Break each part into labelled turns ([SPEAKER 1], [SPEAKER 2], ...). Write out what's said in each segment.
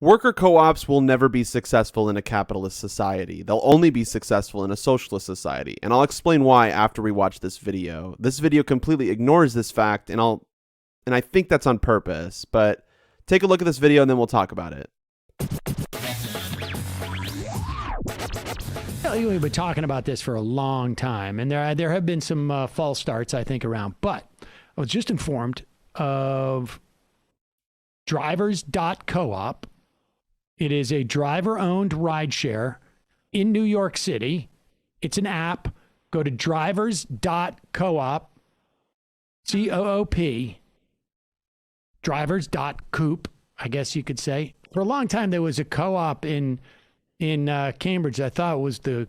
[SPEAKER 1] Worker co-ops will never be successful in a capitalist society. They'll only be successful in a socialist society. And I'll explain why after we watch this video. This video completely ignores this fact, and I think that's on purpose. But take a look at this video and then we'll talk about it.
[SPEAKER 2] We've been talking about this for a long time, and there have been some false starts, I think, around. But I was just informed of drivers.coop. It is a driver-owned rideshare in New York City. It's an app. Go to drivers.coop, C-O-O-P, drivers.coop, I guess you could say. For a long time, there was a co-op in Cambridge. I thought it was the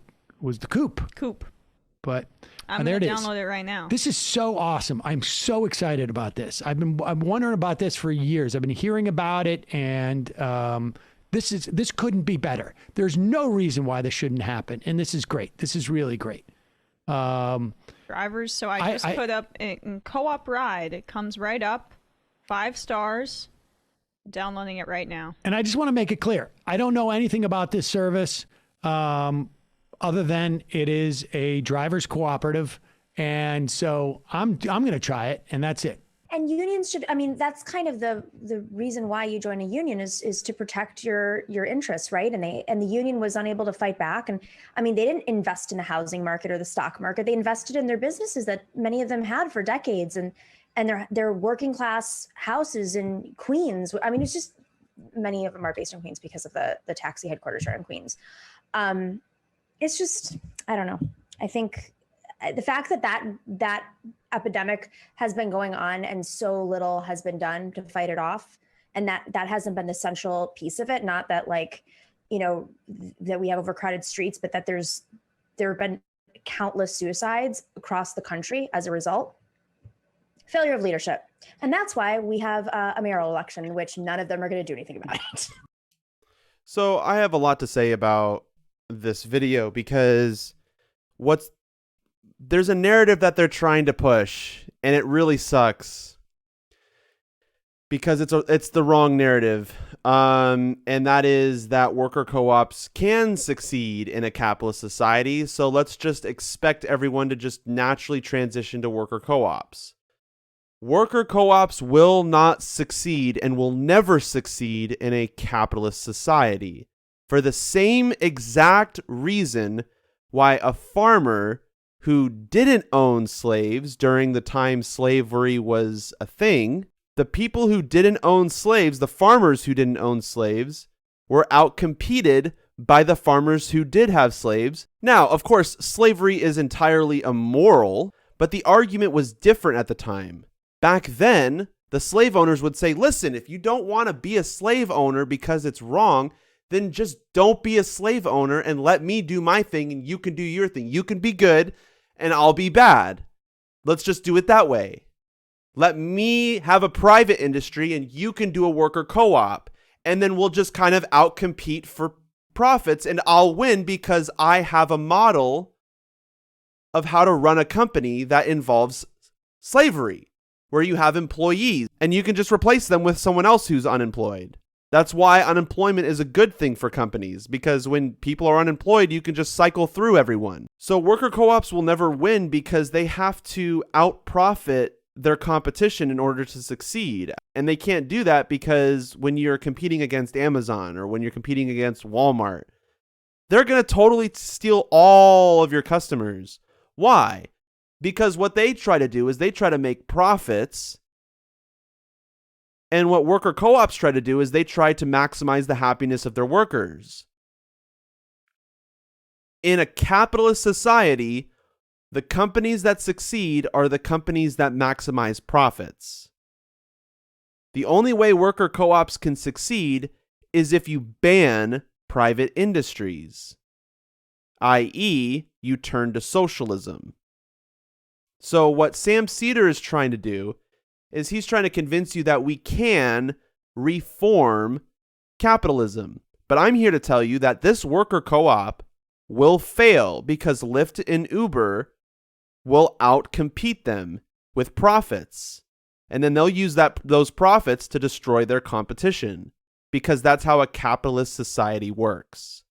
[SPEAKER 2] Coop.
[SPEAKER 3] Coop.
[SPEAKER 2] But
[SPEAKER 3] I'm
[SPEAKER 2] there
[SPEAKER 3] going
[SPEAKER 2] it
[SPEAKER 3] to
[SPEAKER 2] is.
[SPEAKER 3] download it right now.
[SPEAKER 2] This is so awesome. I'm so excited about this. I'm wondering about this for years. I've been hearing about it, and this couldn't be better. There's no reason why this shouldn't happen, and this is great. This is really great.
[SPEAKER 3] Drivers. So I just put up in co-op ride. It comes right up. 5 stars. Downloading it right now.
[SPEAKER 2] And I just want to make it clear. I don't know anything about this service other than it is a driver's cooperative. And so I'm going to try it, and that's it.
[SPEAKER 4] And unions should, I mean, that's kind of the reason why you join a union is to protect your interests, right? And the union was unable to fight back. And I mean, they didn't invest in the housing market or the stock market. They invested in their businesses that many of them had for decades. And they're working class houses in Queens. I mean, it's just, many of them are based in Queens because of the taxi headquarters are in Queens. It's just, I don't know. I think the fact that epidemic has been going on and so little has been done to fight it off, and that hasn't been the central piece of it. Not that that we have overcrowded streets, but that there have been countless suicides across the country as a result. Failure of leadership. And that's why we have a mayoral election in which none of them are going to do anything about it.
[SPEAKER 1] So I have a lot to say about this video because there's a narrative that they're trying to push, and it really sucks because it's the wrong narrative. And that is that worker co-ops can succeed in a capitalist society. So let's just expect everyone to just naturally transition to worker co-ops. Worker co-ops will not succeed and will never succeed in a capitalist society for the same exact reason why a farmer who didn't own slaves during the time slavery was a thing, the people who didn't own slaves, the farmers who didn't own slaves, were outcompeted by the farmers who did have slaves. Now, of course, slavery is entirely immoral, but the argument was different at the time. Back then, the slave owners would say, listen, if you don't want to be a slave owner because it's wrong, then just don't be a slave owner and let me do my thing and you can do your thing. You can be good and I'll be bad. Let's just do it that way. Let me have a private industry and you can do a worker co-op, and then we'll just kind of outcompete for profits, and I'll win because I have a model of how to run a company that involves slavery, where you have employees and you can just replace them with someone else who's unemployed. That's why unemployment is a good thing for companies, because when people are unemployed, you can just cycle through everyone. So worker co-ops will never win because they have to out-profit their competition in order to succeed. And they can't do that because when you're competing against Amazon or when you're competing against Walmart, they're going to totally steal all of your customers. Why? Because what they try to do is they try to make profits. And what worker co-ops try to do is they try to maximize the happiness of their workers. In a capitalist society, the companies that succeed are the companies that maximize profits. The only way worker co-ops can succeed is if you ban private industries, i.e., you turn to socialism. So what Sam Seder is trying to do is he's trying to convince you that we can reform capitalism. But I'm here to tell you that this worker co-op will fail because Lyft and Uber will outcompete them with profits. And then they'll use those profits to destroy their competition. because that's how a capitalist society works.